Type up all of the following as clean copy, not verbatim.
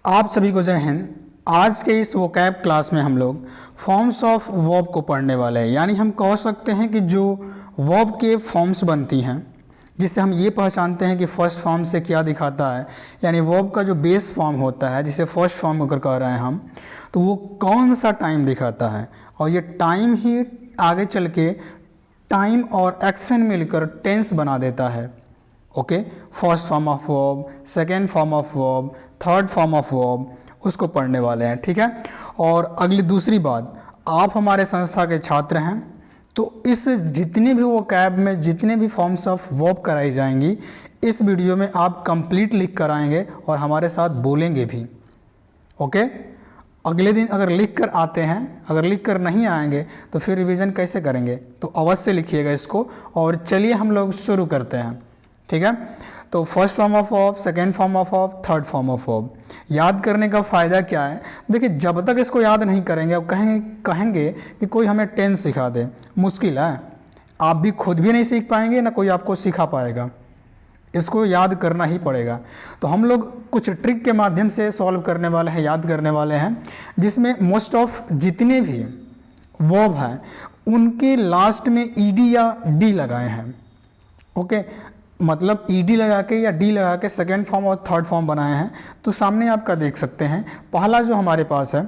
आप सभी को जय हिंद। आज के इस वोकैब क्लास में हम लोग फॉर्म्स ऑफ वर्ब को पढ़ने वाले हैं। यानी हम कह सकते हैं कि जो वर्ब के फॉर्म्स बनती हैं, जिससे हम ये पहचानते हैं कि फर्स्ट फॉर्म से क्या दिखाता है, यानी वर्ब का जो बेस फॉर्म होता है जिसे फर्स्ट फॉर्म अगर कह रहे हैं हम, तो वो कौन सा टाइम दिखाता है। और ये टाइम ही आगे चल के टाइम और एक्शन मिलकर टेंस बना देता है। Okay, first form of verb, second form of verb, third form of verb, उसको पढ़ने वाले हैं। ठीक है। और अगली दूसरी बात, आप हमारे संस्था के छात्र हैं, तो इस जितने भी वो कैब में जितने भी फॉर्म्स ऑफ वर्ब कराई जाएंगी, इस वीडियो में आप कंप्लीट लिख कर आएंगे और हमारे साथ बोलेंगे भी। ओके, अगले दिन अगर लिख कर आते हैं, अगर लिख कर नहीं आएंगे तो फिर रिवीजन कैसे करेंगे। तो अवश्य लिखिएगा इसको। और चलिए हम लोग शुरू करते हैं। ठीक है। तो first form of verb, second form of verb, third form of verb याद करने का फ़ायदा क्या है। देखिए, जब तक इसको याद नहीं करेंगे अब कहेंगे कि कोई हमें टेंस सिखा दे, मुश्किल है। आप भी खुद भी नहीं सीख पाएंगे, ना कोई आपको सिखा पाएगा। इसको याद करना ही पड़ेगा। तो हम लोग कुछ ट्रिक के माध्यम से सॉल्व करने वाले हैं, याद करने वाले हैं, जिसमें मोस्ट ऑफ जितने भी वर्ब हैं उनके लास्ट में ईडी या डी लगाए हैं। ओके, मतलब ईडी लगा के या डी लगा के सेकेंड फॉर्म और थर्ड फॉर्म बनाए हैं। तो सामने आपका देख सकते हैं, पहला जो हमारे पास है,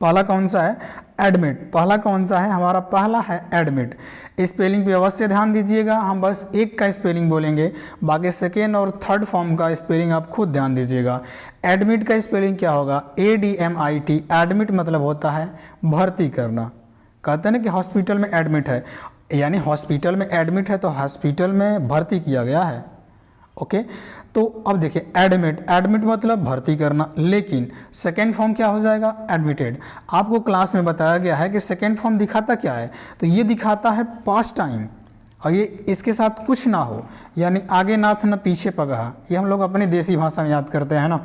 पहला कौन सा है, एडमिट। पहला कौन सा है हमारा, पहला है एडमिट। स्पेलिंग पे अवश्य ध्यान दीजिएगा, हम बस एक का स्पेलिंग बोलेंगे, बाकी सेकेंड और थर्ड फॉर्म का स्पेलिंग आप खुद ध्यान दीजिएगा। एडमिट का स्पेलिंग क्या होगा, ADMIT। एडमिट मतलब होता है भर्ती करना। कहते हैं ना कि हॉस्पिटल में एडमिट है, यानी हॉस्पिटल में एडमिट है तो हॉस्पिटल में भर्ती किया गया है। ओके, तो अब देखिए एडमिट, एडमिट मतलब भर्ती करना। लेकिन सेकेंड फॉर्म क्या हो जाएगा, एडमिटेड। आपको क्लास में बताया गया है कि सेकेंड फॉर्म दिखाता क्या है, तो ये दिखाता है पास्ट टाइम, और ये इसके साथ कुछ ना हो, यानी आगे नाथ न पीछे पगहा। ये हम लोग अपनी देसी भाषा में याद करते हैं ना,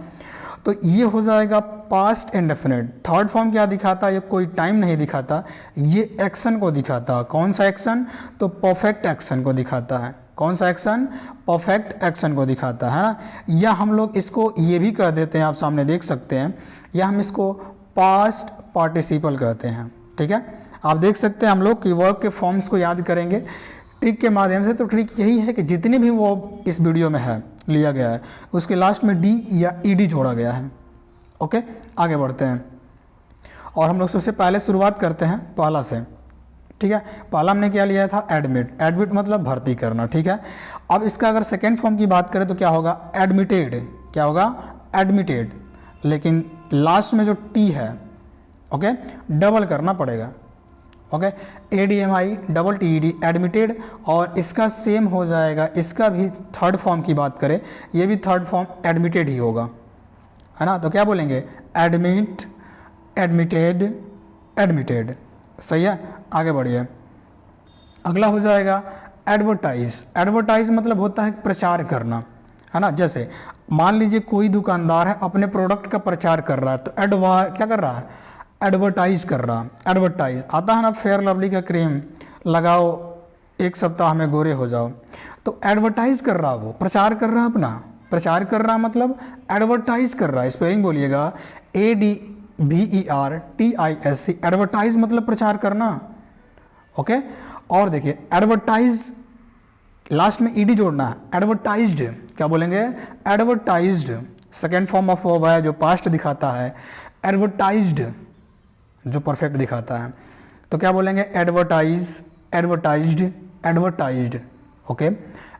तो ये हो जाएगा पास्ट इंडेफिनिट। थर्ड फॉर्म क्या दिखाता है, ये कोई टाइम नहीं दिखाता, ये एक्शन को दिखाता। कौन सा एक्शन, तो परफेक्ट एक्शन को दिखाता है। कौन सा एक्शन, परफेक्ट एक्शन को दिखाता है ना। या हम लोग इसको ये भी कह देते हैं, आप सामने देख सकते हैं, या हम इसको पास्ट पार्टिसिपल कहते हैं। ठीक है, आप देख सकते हैं हम लोग की वर्ब के फॉर्म्स को याद करेंगे ट्रिक के माध्यम से। तो ट्रिक यही है कि जितने भी वर्ब इस वीडियो में है लिया गया है, उसके लास्ट में डी या ईडी जोड़ा गया है। ओके, आगे बढ़ते हैं और हम लोग सबसे पहले शुरुआत करते हैं पहला से। ठीक है, पहला हमने क्या लिया था, एडमिट। एडमिट मतलब भर्ती करना। ठीक है, अब इसका अगर सेकेंड फॉर्म की बात करें तो क्या होगा, एडमिटेड। क्या होगा, एडमिटेड। लेकिन लास्ट में जो टी है, ओके, डबल करना पड़ेगा। Okay, ADMI admitted. और इसका सेम हो जाएगा, इसका भी थर्ड फॉर्म की बात करें, ये भी थर्ड फॉर्म एडमिटेड ही होगा, है ना। तो क्या बोलेंगे, एडमिट, एडमिटेड, एडमिटेड। सही है, आगे बढ़िए। अगला हो जाएगा एडवर्टाइज। एडवर्टाइज मतलब होता है प्रचार करना, है ना। जैसे मान लीजिए कोई दुकानदार है, अपने प्रोडक्ट का प्रचार कर रहा है, तो क्या कर रहा है, एडवर्टाइज कर रहा। एडवर्टाइज आता है ना, फेयर लवली का क्रीम लगाओ, एक सप्ताह में गोरे हो जाओ। तो एडवर्टाइज कर रहा, वो प्रचार कर रहा, अपना प्रचार कर रहा, मतलब एडवर्टाइज कर रहा है। स्पेलिंग बोलिएगा, ADVERTISC। एडवर्टाइज मतलब प्रचार करना। ओके, और देखिए एडवर्टाइज लास्ट में ईडी जोड़ना है, एडवर्टाइज्ड। क्या बोलेंगे, advertised. Second form of verb है जो पास्ट दिखाता है, एडवर्टाइज्ड जो परफेक्ट दिखाता है। तो क्या बोलेंगे, advertise, advertised, advertised. Okay,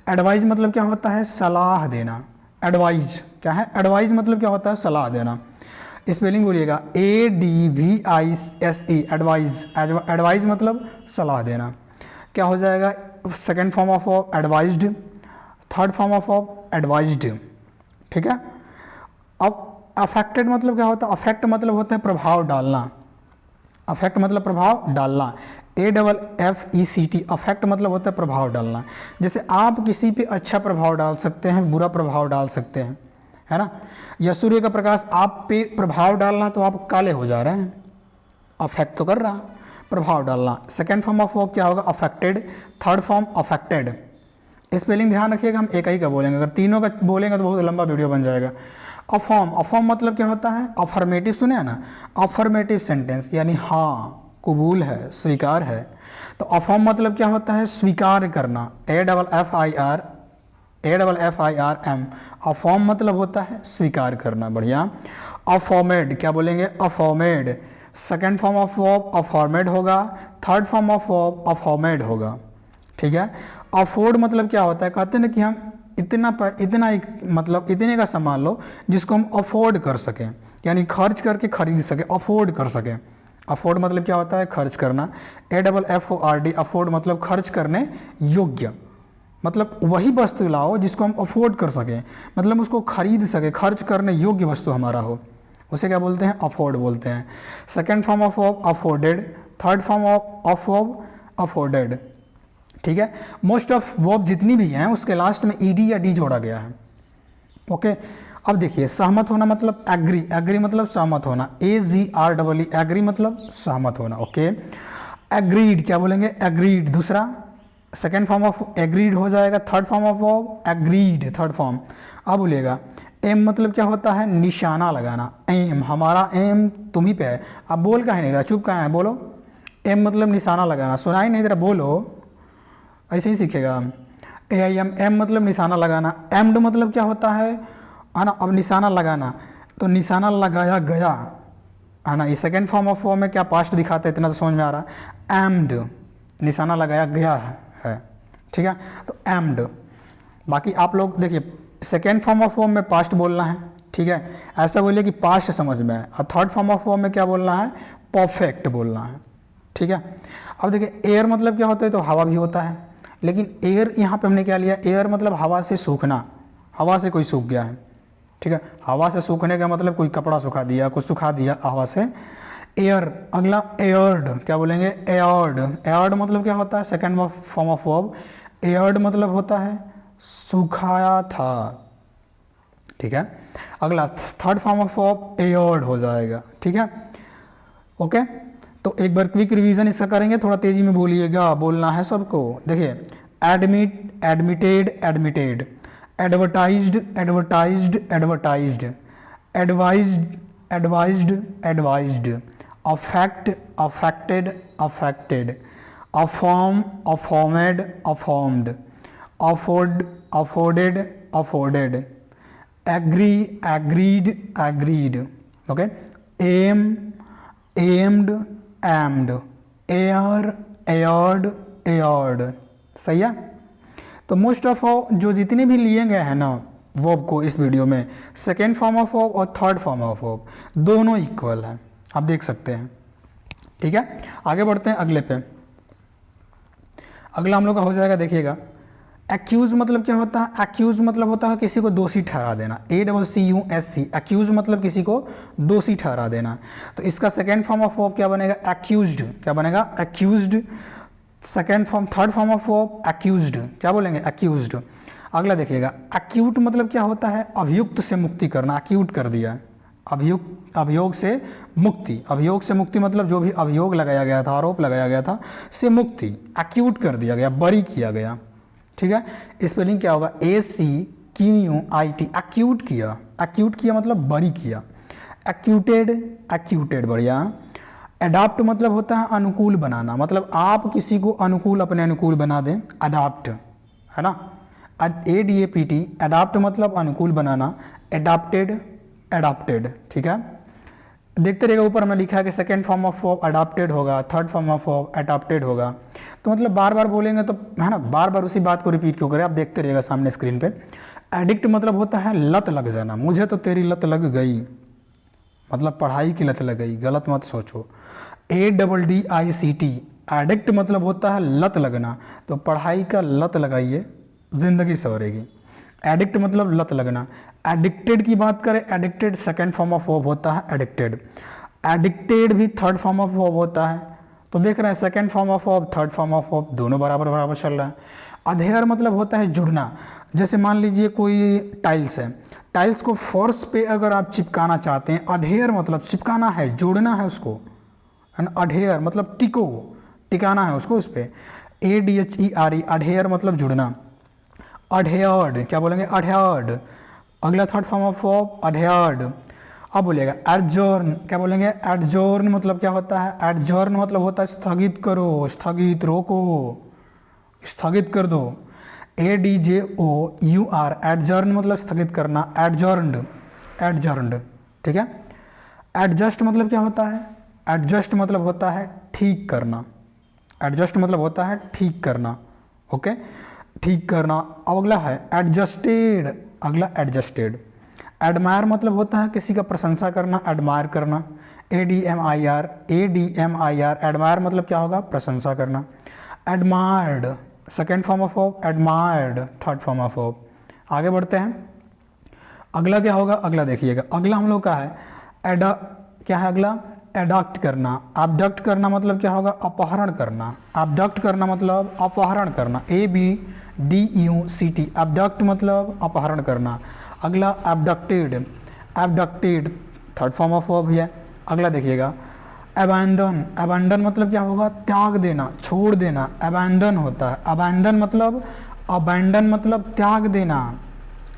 advise मतलब क्या होता है, सलाह देना। एडवाइज क्या है, एडवाइज मतलब क्या होता है, सलाह देना। स्पेलिंग बोलिएगा, ADVISE, एडवाइज। एडवाइज मतलब सलाह देना। क्या हो जाएगा, second form of verb advised, third form of verb advised. ठीक है। अब अफेक्टेड मतलब क्या होता है, अफेक्ट मतलब होता है प्रभाव डालना। अफेक्ट मतलब प्रभाव डालना, AFFECT। अफेक्ट मतलब होता है प्रभाव डालना। जैसे आप किसी पे अच्छा प्रभाव डाल सकते हैं, बुरा प्रभाव डाल सकते हैं, है ना। या सूर्य का प्रकाश आप पे प्रभाव डालना, तो आप काले हो जा रहे हैं, अफेक्ट तो कर रहा, प्रभाव डालना। सेकेंड फॉर्म ऑफ वर्ब क्या होगा, affected. Third form affected. Spelling ध्यान रखिएगा, हम एक ही का बोलेंगे, अगर तीनों का बोलेंगे तो बहुत लंबा वीडियो बन जाएगा। अफॉर्म मतलब क्या होता है? अफर्मेटिव, सुने हैं ना, अफर्मेटिव सेंटेंस यानी हाँ, कबूल है, स्वीकार है। तो अफॉर्म मतलब क्या होता है? स्वीकार करना, AFFIRM, अफॉर्म मतलब होता है स्वीकार करना। बढ़िया। अफॉर्मेड, क्या बोलेंगे? अफॉर्मेड। सेकेंड फॉर्म ऑफ वर्ब अफॉर्मेड होगा, थर्ड फॉर्म ऑफ वर्ब अफॉर्मेड होगा। ठीक है। अफोर्ड मतलब क्या होता है? कहते हैं ना कि हम मतलब इतने का सामान लो जिसको हम अफोर्ड कर सकें, यानी खर्च करके खरीद सकें, अफोर्ड कर सकें। अफोर्ड मतलब क्या होता है? खर्च करना। AFFORD, अफोर्ड मतलब खर्च करने योग्य, मतलब वही वस्तु लाओ जिसको हम अफोर्ड कर सकें, मतलब उसको खरीद सके, खर्च करने योग्य वस्तु हमारा हो, उसे क्या बोलते हैं? अफोर्ड बोलते हैं। Second form of verb afforded, third form of verb afforded. ठीक है। मोस्ट ऑफ वर्ब जितनी भी हैं उसके लास्ट में ईडी या डी जोड़ा गया है। ओके। अब देखिए, सहमत होना मतलब एग्री, एग्री मतलब सहमत होना, AGREE, एग्री मतलब सहमत होना। ओके। एग्रीड, क्या बोलेंगे? एग्रीड, दूसरा सेकेंड फॉर्म ऑफ एग्रीड हो जाएगा, third form of verb agreed, third form. अब बोलिएगा एम मतलब क्या होता है? निशाना लगाना। एम, हमारा एम तुम ही पे है। अब बोल कहाँ नहीं रहा, चुप कहाँ है, बोलो। एम मतलब निशाना लगाना, सुनाई नहीं दे रहा, बोलो, ऐसे ही सीखेगा। AIM, एम मतलब निशाना लगाना। एम्ड मतलब क्या होता है ना? अब निशाना लगाना, तो निशाना लगाया गया है ना। ये सेकेंड फॉर्म ऑफ वर्ब में क्या पास्ट दिखाता है, इतना तो समझ में आ रहा है। एम्ड, निशाना लगाया गया है। ठीक है। तो एम्ड। बाकी आप लोग देखिए, सेकेंड फॉर्म ऑफ वर्ब में पास्ट बोलना है। ठीक है। ऐसा बोलिए कि पास्ट समझ में है। और थर्ड फॉर्म ऑफ वर्ब में क्या बोलना है? परफेक्ट बोलना है। ठीक है। अब देखिए, एयर मतलब क्या होता है? तो हवा भी होता है, लेकिन एयर यहाँ पे हमने क्या लिया? एयर मतलब हवा से सूखना, हवा से कोई सूख गया है। ठीक है। हवा से सूखने का मतलब कोई कपड़ा सुखा दिया, कुछ सुखा दिया हवा से। एयर। अगला एयर्ड, क्या बोलेंगे? एयर्ड। एयर्ड मतलब क्या होता है? Second form of verb aired मतलब होता है सुखाया था। ठीक है। अगला third form of verb aired हो जाएगा। ठीक है। ओके। तो एक बार क्विक रिवीजन इसका करेंगे, थोड़ा तेजी में बोलिएगा, बोलना है सबको। देखिए, admit, admitted, admitted, advertised, advertised, advertised, advised, advised, advised, affect, affected, affected, affirm, affirmed, affirmed, afford, afforded, afforded, agree, agreed, agreed. Okay. Aim, aimed, aimed, air, aired, aired. सही है। तो मोस्ट ऑफ जो जितने भी लिए गए हैं ना वर्ब को इस वीडियो में, सेकेंड फॉर्म ऑफ वर्ब और थर्ड फॉर्म ऑफ वर्ब दोनों इक्वल है, आप देख सकते हैं। ठीक है। आगे बढ़ते हैं अगले पे। अगला हम लोग का हो जाएगा, देखिएगा, एक्यूज मतलब क्या होता है? एक्यूज मतलब होता है किसी को दोषी ठहरा देना। ACCUSC, एक्यूज मतलब किसी को दोषी ठहरा देना। तो इसका सेकेंड फॉर्म ऑफ वर्ब क्या बनेगा? एक्यूज्ड। क्या बनेगा? Accused. Second form, third form of verb accused, क्या बोलेंगे? एक्यूज्ड। अगला देखिएगा, एक्यूट मतलब क्या होता है? अभियुक्त से मुक्ति करना, एक्यूट कर दिया। अभियुक्त, अभियोग से मुक्ति, अभियोग से मुक्ति मतलब जो भी अभियोग लगाया गया था, आरोप लगाया गया था, से मुक्ति, एक्यूट कर दिया गया, बरी किया गया। ठीक है। स्पेलिंग क्या होगा? ACQUIT, एक्यूट किया, एक्यूट किया मतलब बरी किया। एक्यूटेड, एक्यूटेड, बढ़िया। अडॉप्ट मतलब होता है अनुकूल बनाना, मतलब आप किसी को अनुकूल, अपने अनुकूल बना दें, अडॉप्ट, है ना। ADAPT, अडॉप्ट मतलब अनुकूल बनाना, अडॉप्टेड, अडॉप्टेड। ठीक है। देखते रहेगा, ऊपर हमें लिखा है कि second form of verb adopted होगा, third form of verb adopted होगा। तो मतलब बार बार बोलेंगे तो, है ना, बार बार उसी बात को रिपीट क्यों करें, आप देखते रहेगा सामने स्क्रीन पे। एडिक्ट मतलब होता है लत लग जाना, मुझे तो तेरी लत लग गई, मतलब पढ़ाई की लत लग गई, गलत मत सोचो। ADDICT, एडिक्ट मतलब होता है लत लगना, तो पढ़ाई का लत लगाइए, ज़िंदगी संवरेगी। एडिक्ट मतलब लत लगना। एडिक्टेड की बात करें, addicted second form of verb होता है एडिक्टेड। एडिक्टेड भी थर्ड फॉर्म ऑफ वर्ब होता है। तो देख रहे हैं second form of verb, third form of verb दोनों बराबर बराबर चल रहा है। अधेयर मतलब होता है जुड़ना, जैसे मान लीजिए कोई टाइल्स है, टाइल्स को फोर्स पे अगर आप चिपकाना चाहते हैं, अधेयर मतलब चिपकाना है, जोड़ना है उसको, है ना। अधेयर मतलब टिको, टिकाना है उसको उस पर। ADHERE, अधेयर मतलब जुड़ना। अडहेयर्ड, क्या बोलेंगे? अडहेयर्ड। अगला third form of verb adhered। अब बोलिएगा adjourn, क्या बोलेंगे? adjourn मतलब क्या होता है? adjourn मतलब होता है स्थगित करो, स्थगित, रोको, स्थगित कर दो। ADJOUR adjourn मतलब स्थगित करना, adjourned, adjourned, ठीक है। एडजस्ट मतलब क्या होता है? एडजस्ट मतलब होता है ठीक करना, एडजस्ट मतलब होता है ठीक करना, ओके, ठीक करना। अब अगला है एडजस्टेड, अगला एडजस्टेड। एडमायर मतलब होता है किसी का प्रशंसा करना, एडमायर करना, ADMIR, एडमायर मतलब क्या होगा? प्रशंसा करना। Admired, second form of verb, admired third form of verb. आगे बढ़ते हैं, अगला क्या होगा? अगला देखिएगा, अगला हम लोग का है क्या है अगला? एडक्ट करना। एबडक्ट करना मतलब क्या होगा? अपहरण करना। एबडक्ट करना मतलब अपहरण करना, ABDUCT, एबडक्ट मतलब अपहरण करना। अगला abducted, abducted third form of verb है। अगला देखिएगा अबैंडन, अबैंडन मतलब क्या होगा? त्याग देना, छोड़ देना, अबैंडन होता है। अबैंडन मतलब त्याग देना।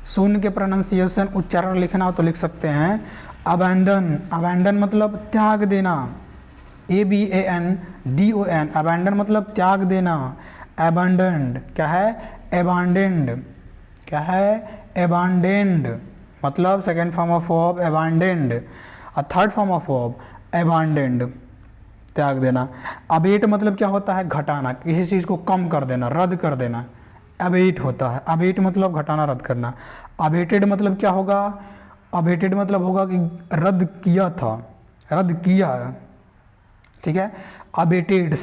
शून्य के प्रोनाउंसिएशन उच्चारण लिखना हो तो लिख सकते हैं अबैंडन, अबैंडन मतलब त्याग देना, ABANDON, अबैंडन मतलब त्याग देना। अबैंडन्ड क्या है? अबैंडन्ड, क्या है? अबैंडन्ड मतलब second form of verb abandoned, और third form of verb abandoned, त्याग देना। अबेट मतलब क्या होता है? घटाना, किसी चीज़ को कम कर देना, रद्द कर देना, अबेट होता है। अबेट मतलब घटाना, रद्द करना। अबेटेड मतलब क्या होगा? अबेटेड मतलब होगा कि रद्द किया था, रद्द किया, ठीक है। Abetted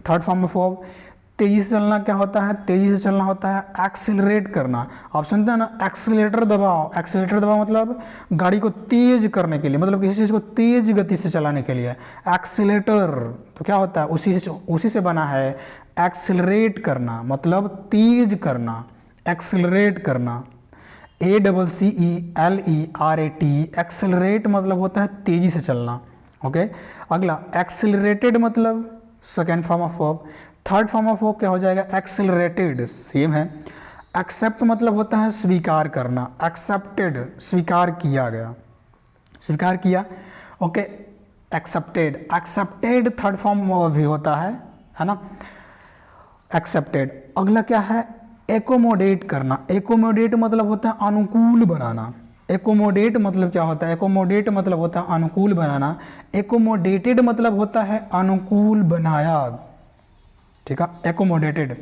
third form of verb. तेज़ी से चलना क्या होता है? तेज़ी से चलना होता है एक्सेलरेट करना। आप सुनते हैं ना, एक्सेलेटर दबाओ, एक्सेलेटर दबाओ मतलब गाड़ी को तेज करने के लिए, मतलब किसी चीज़ को तेज गति से चलाने के लिए। एक्सेलेटर तो क्या होता है? उसी से बना है। एक्सेलरेट करना मतलब तेज करना, एक्सेलरेट करना, ACCELERAT, एक्सेलरेट मतलब होता है तेज़ी से चलना, ओके। अगला एक्सेलरेटेड मतलब second form of verb. Third form of verb क्या हो जाएगा? एक्सेलरेटेड, सेम है। एक्सेप्ट मतलब होता है स्वीकार करना, एक्सेप्टेड स्वीकार किया गया, स्वीकार किया, okay. Accepted, accepted third form भी होता है ना, एक्सेप्टेड। अगला क्या है? एकोमोडेट करना। एकोमोडेट मतलब होता है अनुकूल बनाना। एकोमोडेट मतलब क्या होता है? एकोमोडेट मतलब होता है अनुकूल बनाना। एकोमोडेटेड मतलब होता है अनुकूल बनाया, ठीक है, एकोमोडेटेड।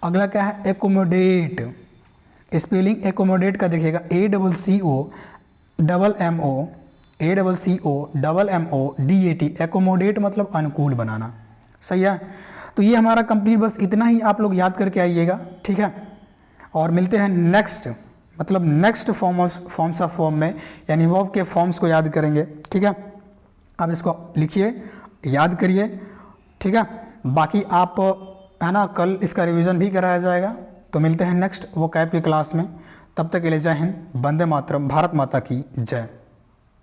अगला क्या है? एकोमोडेट। स्पेलिंग एकोमोडेट का देखिएगा ACCOMMODAT, एकोमोडेट मतलब अनुकूल बनाना, सही है। तो ये हमारा कंप्लीट, बस इतना ही आप लोग याद करके आइएगा, ठीक है। और मिलते हैं नेक्स्ट, मतलब नेक्स्ट फॉर्म्स ऑफ फॉर्म में, यानी वर्ब के फॉर्म्स को याद करेंगे, ठीक है। आप इसको लिखिए, याद करिए, ठीक है। बाकी आप है ना, कल इसका रिवीजन भी कराया जाएगा। तो मिलते हैं नेक्स्ट वोकैब की क्लास में, तब तक के लिए जय हिंद, वंदे मातरम, भारत माता की जय।